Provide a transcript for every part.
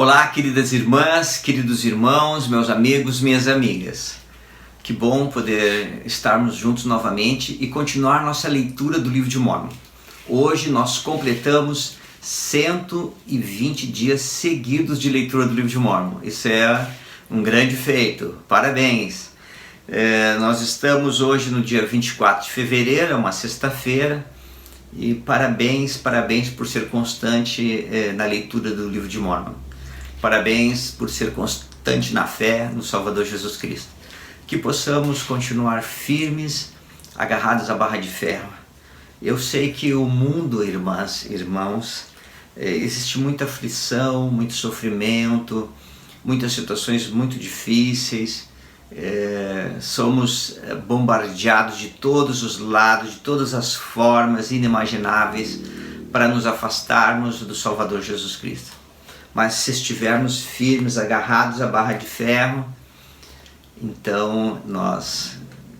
Olá, queridas irmãs, queridos irmãos, meus amigos, minhas amigas. Que bom poder estarmos juntos novamente e continuar nossa leitura do livro de Mórmon. Hoje nós completamos 120 dias seguidos de leitura do livro de Mórmon. Isso é um grande feito. Parabéns! Nós estamos hoje no dia 24 de fevereiro, é uma sexta-feira, e parabéns por ser constante na leitura do livro de Mórmon. Parabéns por ser constante na fé no Salvador Jesus Cristo. Que possamos continuar firmes, agarrados à barra de ferro. Eu sei que o mundo, irmãs, irmãos, existe muita aflição, muito sofrimento, muitas situações muito difíceis. Somos bombardeados de todos os lados, de todas as formas inimagináveis para nos afastarmos do Salvador Jesus Cristo. Mas se estivermos firmes, agarrados à barra de ferro, então nós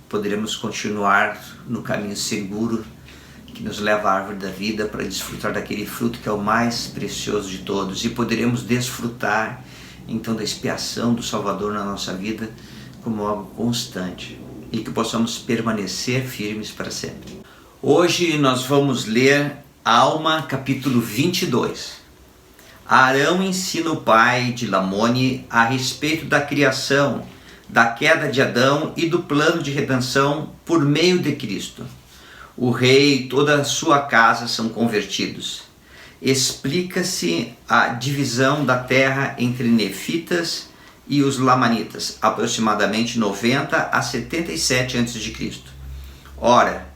poderemos continuar no caminho seguro que nos leva à árvore da vida para desfrutar daquele fruto que é o mais precioso de todos, e poderemos desfrutar então da expiação do Salvador na nossa vida como algo constante, e que possamos permanecer firmes para sempre. Hoje nós vamos ler Alma, capítulo 22. Arão ensina o pai de Lamone a respeito da criação, da queda de Adão e do plano de redenção por meio de Cristo. O rei e toda a sua casa são convertidos. Explica-se a divisão da terra entre nefitas e os lamanitas, aproximadamente 90 a 77 a.C. Ora,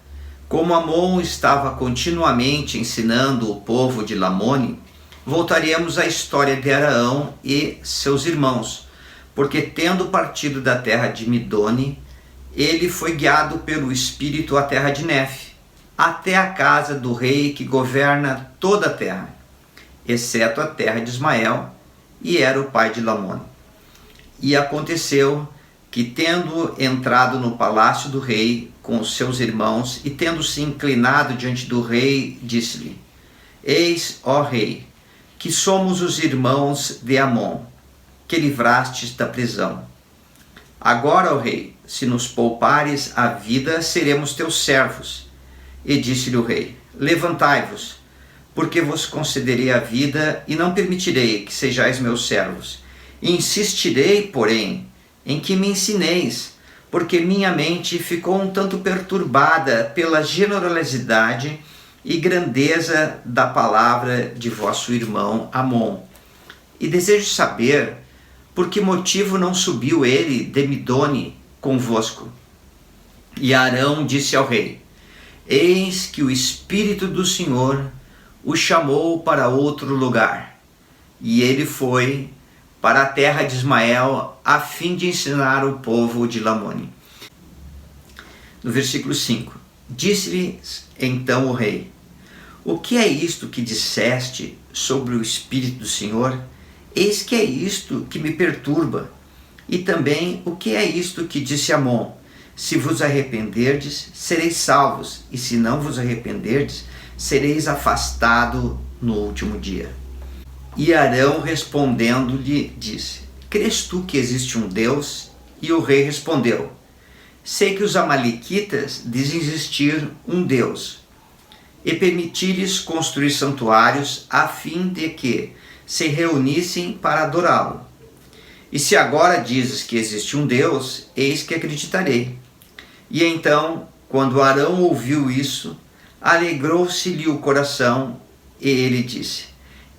como Amon estava continuamente ensinando o povo de Lamone, voltaremos à história de Arão e seus irmãos, porque tendo partido da terra de Midone, ele foi guiado pelo Espírito à terra de Nefe, até a casa do rei que governa toda a terra, exceto a terra de Ismael, e era o pai de Lamone. E aconteceu que, tendo entrado no palácio do rei com os seus irmãos, e tendo se inclinado diante do rei, disse-lhe: Eis, ó rei, que somos os irmãos de Amon, que livrastes da prisão. Agora, ó rei, se nos poupares a vida, seremos teus servos. E disse-lhe o rei: Levantai-vos, porque vos concederei a vida, e não permitirei que sejais meus servos. Insistirei, porém, em que me ensineis, porque minha mente ficou um tanto perturbada pela generosidade e grandeza da palavra de vosso irmão Amon. E desejo saber por que motivo não subiu ele de Midone convosco. E Arão disse ao rei: Eis que o Espírito do Senhor o chamou para outro lugar, e ele foi para a terra de Ismael, a fim de ensinar o povo de Lamone. No versículo 5, disse-lhe então o rei: O que é isto que disseste sobre o Espírito do Senhor? Eis que é isto que me perturba. E também o que é isto que disse Amon? Se vos arrependerdes, sereis salvos, e se não vos arrependerdes, sereis afastado no último dia. E Arão respondendo-lhe disse: Crês tu que existe um Deus? E o rei respondeu: Sei que os amalequitas dizem existir um Deus, e permiti-lhes construir santuários a fim de que se reunissem para adorá-lo. E se agora dizes que existe um Deus, eis que acreditarei. E então, quando Arão ouviu isso, alegrou-se-lhe o coração, e ele disse: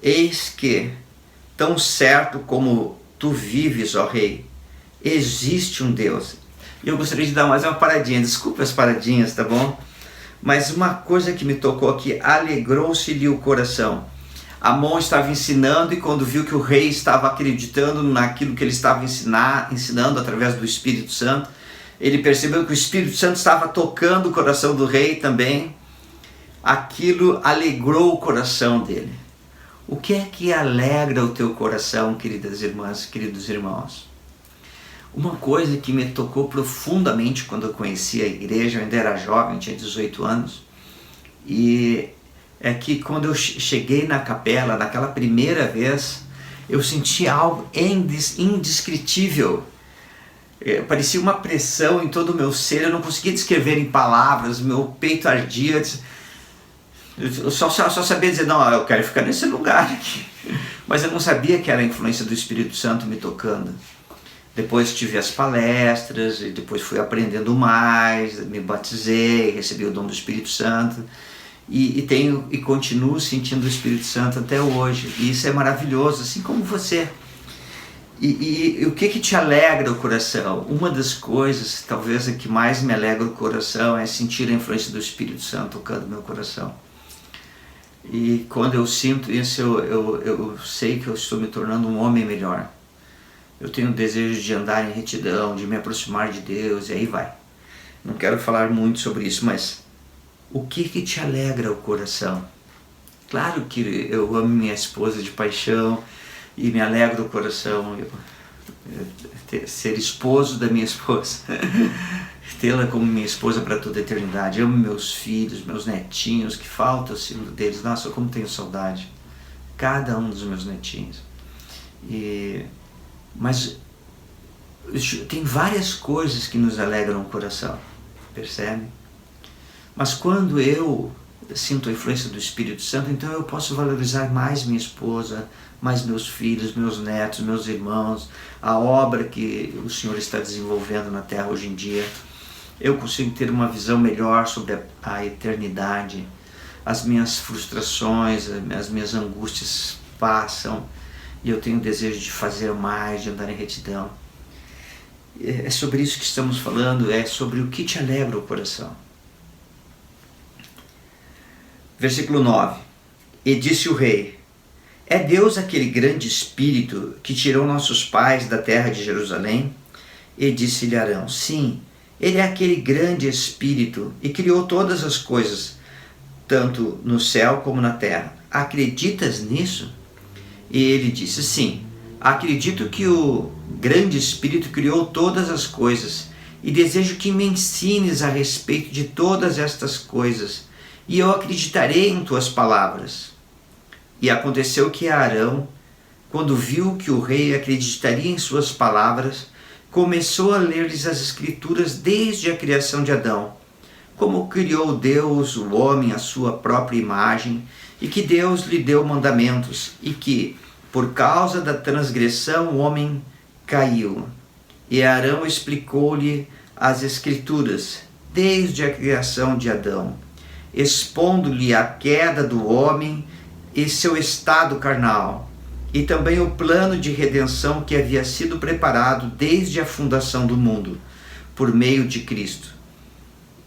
Eis que, tão certo como tu vives, ó rei, existe um Deus. E eu gostaria de dar mais uma paradinha, desculpa as paradinhas, tá bom? Mas uma coisa que me tocou aqui: alegrou-se-lhe o coração. Amon estava ensinando, e quando viu que o rei estava acreditando naquilo que ele estava ensinando através do Espírito Santo, ele percebeu que o Espírito Santo estava tocando o coração do rei também. Aquilo alegrou o coração dele. O que é que alegra o teu coração, queridas irmãs, queridos irmãos? Uma coisa que me tocou profundamente quando eu conheci a igreja, eu ainda era jovem, tinha 18 anos, e é que quando eu cheguei na capela, naquela primeira vez, eu senti algo indescritível. Parecia uma pressão em todo o meu ser, eu não conseguia descrever em palavras, meu peito ardia. Eu só sabia dizer, não, eu quero ficar nesse lugar aqui. Mas eu não sabia que era a influência do Espírito Santo me tocando. Depois tive as palestras, e depois fui aprendendo mais, me batizei, recebi o dom do Espírito Santo. E continuo sentindo o Espírito Santo até hoje. E isso é maravilhoso, assim como você. E o que te alegra o coração? Uma das coisas, talvez a que mais me alegra o coração, é sentir a influência do Espírito Santo tocando meu coração. E quando eu sinto isso, eu sei que eu estou me tornando um homem melhor. Eu tenho o desejo de andar em retidão, de me aproximar de Deus, e aí vai. Não quero falar muito sobre isso, mas o que te alegra o coração? Claro que eu amo minha esposa de paixão e me alegra o coração ser esposo da minha esposa, tê-la como minha esposa para toda a eternidade. Amo meus filhos, meus netinhos, que falta o símbolo deles. Nossa, como tenho saudade. Cada um dos meus netinhos. Mas tem várias coisas que nos alegram o coração, percebe? Mas quando eu sinto a influência do Espírito Santo, então eu posso valorizar mais minha esposa, mais meus filhos, meus netos, meus irmãos, a obra que o Senhor está desenvolvendo na Terra hoje em dia. Eu consigo ter uma visão melhor sobre a eternidade. As minhas frustrações, as minhas angústias passam e eu tenho o desejo de fazer mais, de andar em retidão. É sobre isso que estamos falando, é sobre o que te alegra o coração. Versículo 9. E disse o rei: é Deus aquele grande Espírito que tirou nossos pais da terra de Jerusalém? E disse-lhe Arão: sim, ele é aquele grande Espírito e criou todas as coisas, tanto no céu como na terra. Acreditas nisso? E ele disse: sim, acredito que o grande Espírito criou todas as coisas e desejo que me ensines a respeito de todas estas coisas, e eu acreditarei em tuas palavras. E aconteceu que Arão, quando viu que o rei acreditaria em suas palavras, começou a ler-lhes as Escrituras desde a criação de Adão, como criou Deus o homem à sua própria imagem, e que Deus lhe deu mandamentos, e que, por causa da transgressão, o homem caiu. E Arão explicou-lhe as Escrituras desde a criação de Adão, expondo-lhe a queda do homem e seu estado carnal, e também o plano de redenção que havia sido preparado desde a fundação do mundo, por meio de Cristo,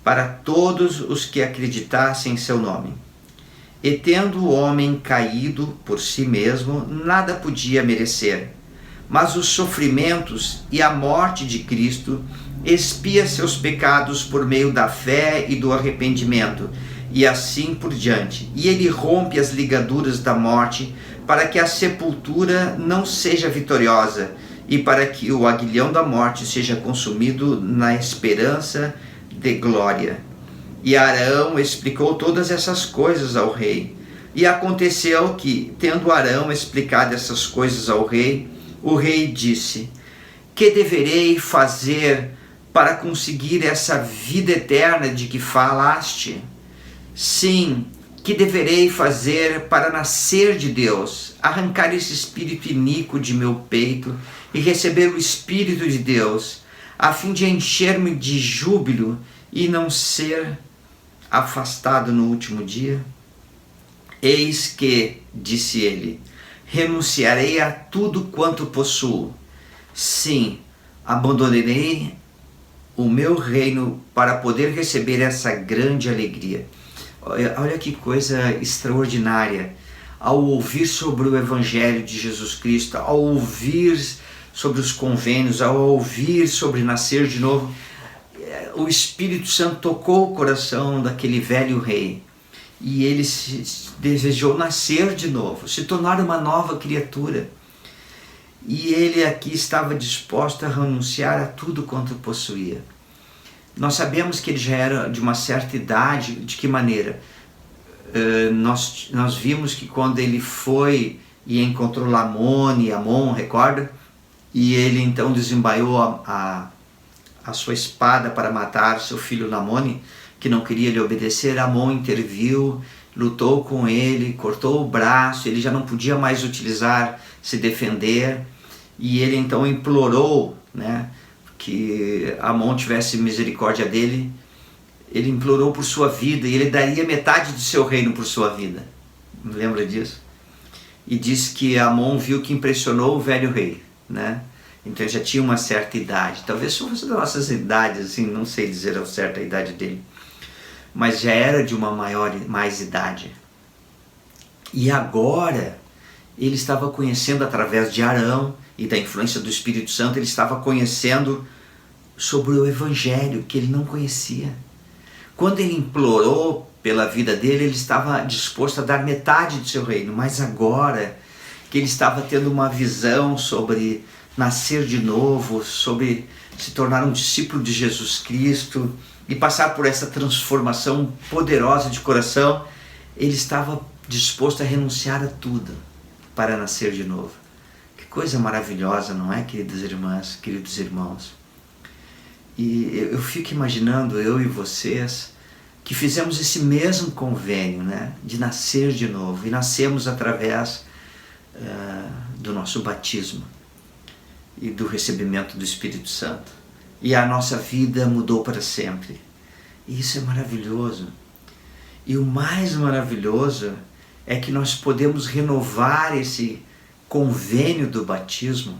para todos os que acreditassem em seu nome. E tendo o homem caído por si mesmo, nada podia merecer, mas os sofrimentos e a morte de Cristo expia seus pecados por meio da fé e do arrependimento, e assim por diante. E ele rompe as ligaduras da morte, para que a sepultura não seja vitoriosa, e para que o aguilhão da morte seja consumido na esperança de glória. E Arão explicou todas essas coisas ao rei. E aconteceu que, tendo Arão explicado essas coisas ao rei, o rei disse: que deverei fazer para conseguir essa vida eterna de que falaste? Sim, que deverei fazer para nascer de Deus, arrancar esse espírito iníquo de meu peito e receber o Espírito de Deus, a fim de encher-me de júbilo e não ser afastado no último dia? Eis que, disse ele, renunciarei a tudo quanto possuo. Sim, abandonarei o meu reino para poder receber essa grande alegria. Olha que coisa extraordinária. Ao ouvir sobre o Evangelho de Jesus Cristo, ao ouvir sobre os convênios, ao ouvir sobre nascer de novo, o Espírito Santo tocou o coração daquele velho rei. E ele desejou nascer de novo, se tornar uma nova criatura. E ele aqui estava disposto a renunciar a tudo quanto possuía. Nós sabemos que ele já era de uma certa idade. De que maneira? Nós vimos que quando ele foi e encontrou Lamone e Amon, recorda? E ele então desembaiou a sua espada para matar seu filho Lamone, que não queria lhe obedecer. Amon interviu, lutou com ele, cortou o braço, ele já não podia mais se defender, e ele então implorou, né, que Amon tivesse misericórdia dele. Ele implorou por sua vida, e ele daria metade do seu reino por sua vida. Lembra disso? E diz que Amon viu que impressionou o velho rei, né? Então ele já tinha uma certa idade, talvez fosse das nossas idades, assim, não sei dizer ao certo a idade dele, mas já era de uma mais idade. E agora ele estava conhecendo, através de Arão e da influência do Espírito Santo, ele estava conhecendo sobre o Evangelho que ele não conhecia. Quando ele implorou pela vida dele, ele estava disposto a dar metade do seu reino, mas agora que ele estava tendo uma visão sobre nascer de novo, sobre se tornar um discípulo de Jesus Cristo e passar por essa transformação poderosa de coração, ele estava disposto a renunciar a tudo para nascer de novo. Que coisa maravilhosa, não é, queridas irmãs, queridos irmãos? E eu fico imaginando, eu e vocês, que fizemos esse mesmo convênio, né, de nascer de novo, e nascemos através do nosso batismo e do recebimento do Espírito Santo. E a nossa vida mudou para sempre. E isso é maravilhoso. E o mais maravilhoso é que nós podemos renovar esse convênio do batismo,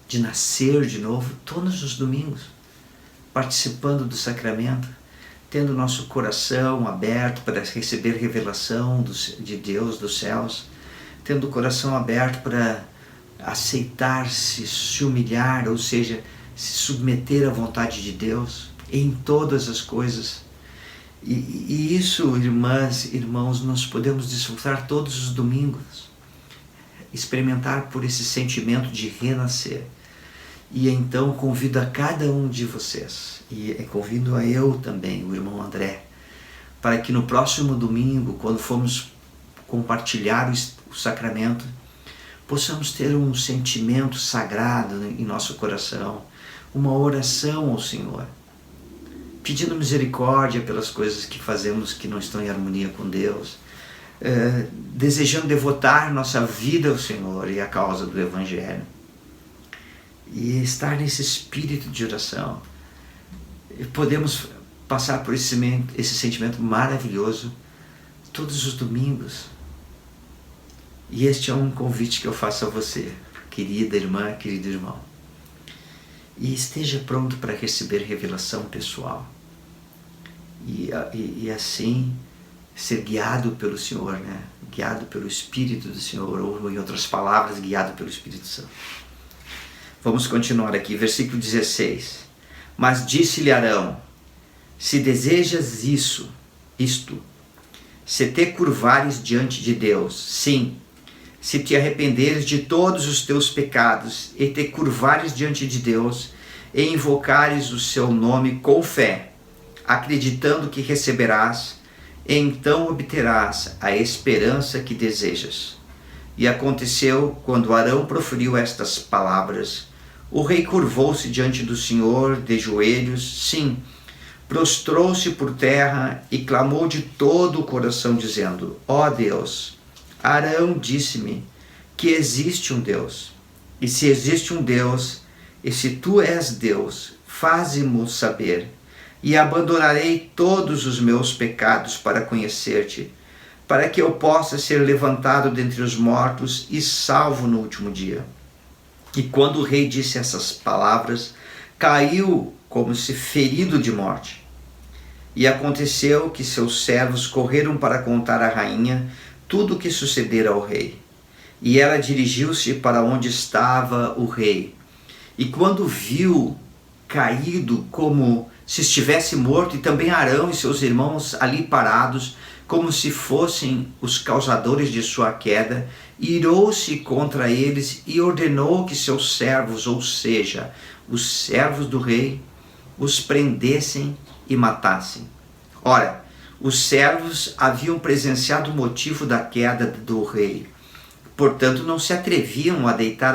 de nascer de novo, todos os domingos, participando do sacramento, tendo nosso coração aberto para receber revelação de Deus, dos céus, tendo o coração aberto para aceitar-se, se humilhar, ou seja, se submeter à vontade de Deus em todas as coisas. E isso, irmãs, irmãos, nós podemos desfrutar todos os domingos, experimentar por esse sentimento de renascer. E então convido a cada um de vocês, e convido a eu também, o irmão André, para que no próximo domingo, quando formos compartilhar o sacramento, possamos ter um sentimento sagrado em nosso coração, uma oração ao Senhor, pedindo misericórdia pelas coisas que fazemos que não estão em harmonia com Deus, desejando devotar nossa vida ao Senhor e à causa do Evangelho, e estar nesse espírito de oração. E podemos passar por esse sentimento maravilhoso todos os domingos. E este é um convite que eu faço a você, querida irmã, querido irmão. E esteja pronto para receber revelação pessoal. E assim ser guiado pelo Senhor, né? Guiado pelo Espírito do Senhor, ou em outras palavras, guiado pelo Espírito Santo. Vamos continuar aqui, versículo 16. Mas disse-lhe Arão: se desejas isto, se te curvares diante de Deus, sim, se te arrependeres de todos os teus pecados e te curvares diante de Deus e invocares o seu nome com fé, acreditando que receberás, então obterás a esperança que desejas. E aconteceu, quando Arão proferiu estas palavras, o rei curvou-se diante do Senhor de joelhos, sim, prostrou-se por terra e clamou de todo o coração, dizendo: ó Deus, Arão disse-me que existe um Deus, e se existe um Deus, e se tu és Deus, faze-mo saber, e abandonarei todos os meus pecados para conhecer-te, para que eu possa ser levantado dentre os mortos e salvo no último dia. E quando o rei disse essas palavras, caiu como se ferido de morte. E aconteceu que seus servos correram para contar à rainha tudo o que sucedera ao rei. E ela dirigiu-se para onde estava o rei. E quando viu caído como se estivesse morto, e também Arão e seus irmãos ali parados, como se fossem os causadores de sua queda, irou-se contra eles e ordenou que seus servos, ou seja, os servos do rei, os prendessem e matassem. Ora, os servos haviam presenciado o motivo da queda do rei, Portanto, não se atreviam a deitar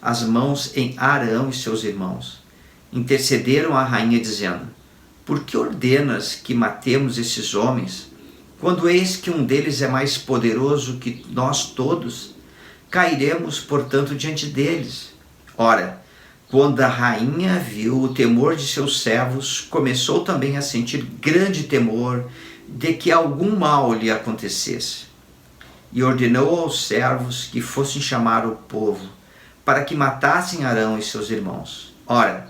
as mãos em Arão e seus irmãos. Intercederam à rainha dizendo: por que ordenas que matemos esses homens, quando eis que um deles é mais poderoso que nós todos? Cairemos, portanto, diante deles. Ora, quando a rainha viu o temor de seus servos, começou também a sentir grande temor de que algum mal lhe acontecesse. E ordenou aos servos que fossem chamar o povo, para que matassem Arão e seus irmãos. Ora,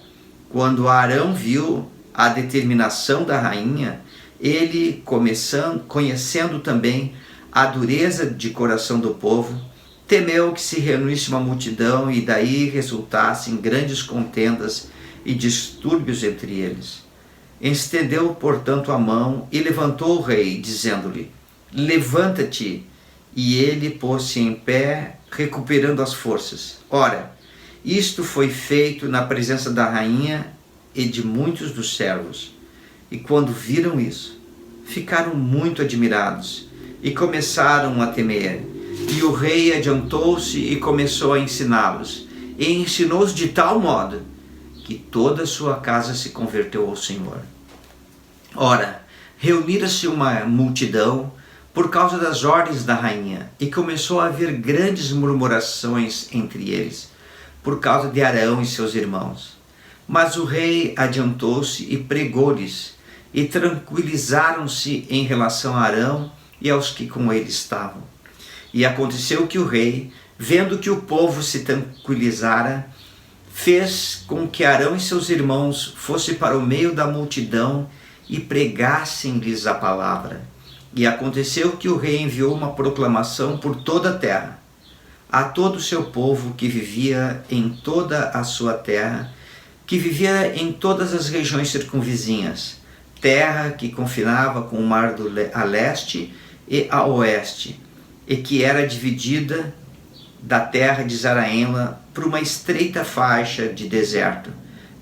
quando Arão viu a determinação da rainha, ele, conhecendo também a dureza de coração do povo, temeu que se reunisse uma multidão e daí resultassem grandes contendas e distúrbios entre eles. Estendeu, portanto, a mão e levantou o rei, dizendo-lhe: levanta-te. E ele pôs-se em pé, recuperando as forças. Ora, isto foi feito na presença da rainha e de muitos dos servos. E quando viram isso, ficaram muito admirados e começaram a temer. E o rei adiantou-se e começou a ensiná-los. E ensinou-os de tal modo que toda a sua casa se converteu ao Senhor. Ora, reunira-se uma multidão por causa das ordens da rainha, e começou a haver grandes murmurações entre eles, por causa de Arão e seus irmãos. Mas o rei adiantou-se e pregou-lhes, e tranquilizaram-se em relação a Arão e aos que com ele estavam. E aconteceu que o rei, vendo que o povo se tranquilizara, fez com que Arão e seus irmãos fossem para o meio da multidão e pregassem-lhes a palavra. E aconteceu que o rei enviou uma proclamação por toda a terra, a todo o seu povo que vivia em toda a sua terra, que vivia em todas as regiões circunvizinhas, terra que confinava com o mar a leste e a oeste, e que era dividida da terra de Zaraenla por uma estreita faixa de deserto,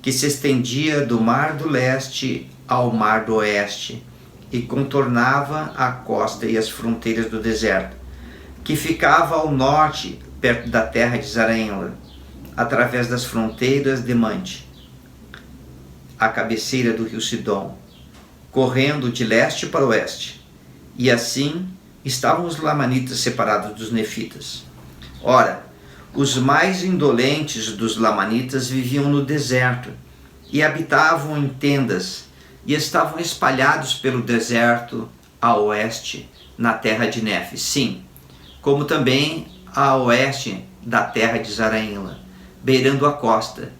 que se estendia do mar do leste ao mar do oeste, e contornava a costa e as fronteiras do deserto, que ficava ao norte, perto da terra de Zaraenla, através das fronteiras de Mante, à cabeceira do rio Sidom, correndo de leste para oeste. E assim estavam os lamanitas separados dos nefitas. Ora, os mais indolentes dos lamanitas viviam no deserto e habitavam em tendas, e estavam espalhados pelo deserto a oeste, na terra de Nefe, sim, como também a oeste da terra de Zaraenla, beirando a costa,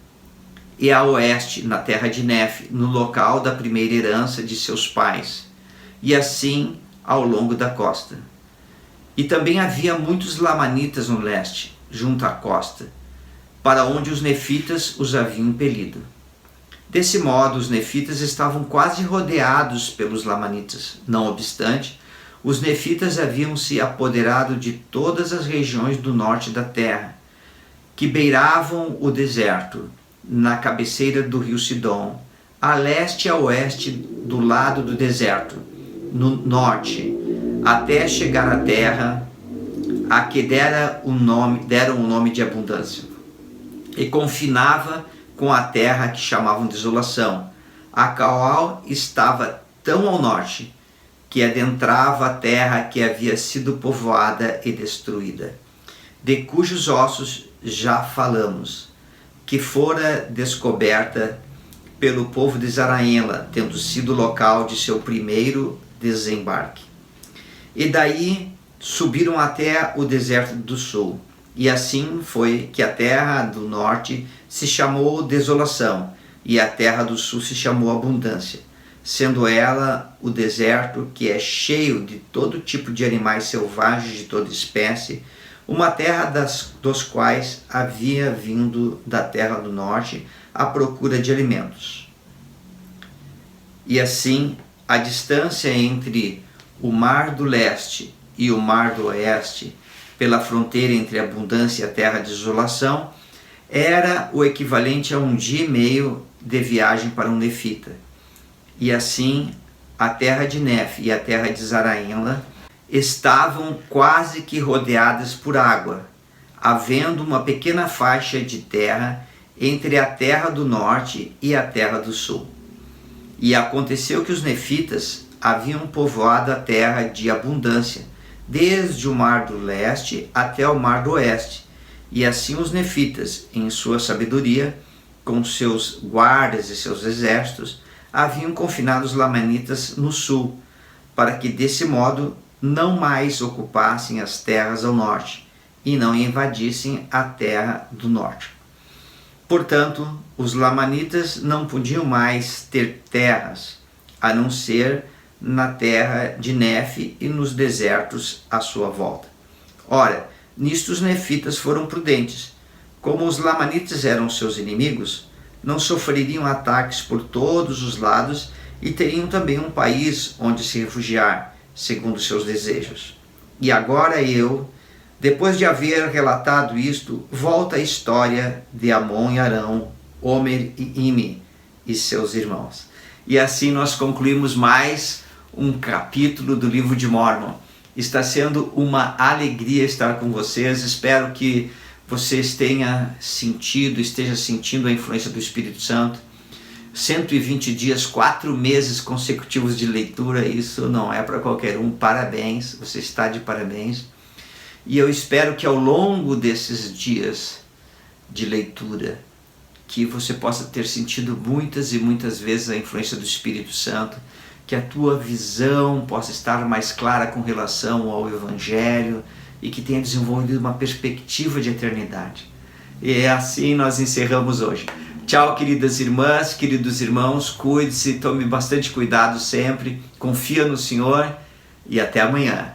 e a oeste, na terra de Nefe, no local da primeira herança de seus pais, e assim ao longo da costa. E também havia muitos lamanitas no leste, junto à costa, para onde os nefitas os haviam impelido. Desse modo, os nefitas estavam quase rodeados pelos lamanitas. Não obstante, os nefitas haviam se apoderado de todas as regiões do norte da terra, que beiravam o deserto, na cabeceira do rio Sidom, a leste e a oeste do lado do deserto, no norte, até chegar à terra a que deram o nome de abundância, e confinava com a terra que chamavam Desolação, a qual estava tão ao norte, que adentrava a terra que havia sido povoada e destruída, de cujos ossos já falamos, que fora descoberta pelo povo de Zaraenla, tendo sido local de seu primeiro desembarque. E daí subiram até o deserto do sul, e assim foi que a terra do norte se chamou Desolação, e a terra do sul se chamou Abundância, sendo ela o deserto que é cheio de todo tipo de animais selvagens de toda espécie, uma terra dos quais havia vindo da terra do norte à procura de alimentos. E assim, a distância entre o mar do leste e o mar do oeste, pela fronteira entre a Abundância e a terra de Desolação, era o equivalente a 1 dia e meio de viagem para um nefita. E assim, a terra de Nefe e a terra de Zaraenla estavam quase que rodeadas por água, havendo uma pequena faixa de terra entre a terra do norte e a terra do sul. E aconteceu que os nefitas haviam povoado a terra de abundância, desde o mar do leste até o mar do oeste. E assim os nefitas, em sua sabedoria, com seus guardas e seus exércitos, haviam confinado os lamanitas no sul, para que desse modo não mais ocupassem as terras ao norte e não invadissem a terra do norte. Portanto, os lamanitas não podiam mais ter terras, a não ser na terra de Nefe e nos desertos à sua volta. Ora, nisto os nefitas foram prudentes. Como os lamanitas eram seus inimigos, não sofreriam ataques por todos os lados e teriam também um país onde se refugiar, segundo seus desejos. E agora depois de haver relatado isto, volta a história de Amon e Arão, Omer e Ime e seus irmãos. E assim nós concluímos mais um capítulo do livro de Mórmon. Está sendo uma alegria estar com vocês. Espero que vocês esteja sentindo a influência do Espírito Santo. 120 dias, 4 meses consecutivos de leitura, isso não é para qualquer um. Parabéns, você está de parabéns. E eu espero que ao longo desses dias de leitura, que você possa ter sentido muitas e muitas vezes a influência do Espírito Santo, que a tua visão possa estar mais clara com relação ao Evangelho e que tenha desenvolvido uma perspectiva de eternidade. E assim nós encerramos hoje. Tchau, queridas irmãs, queridos irmãos, cuide-se, tome bastante cuidado sempre, confia no Senhor e até amanhã.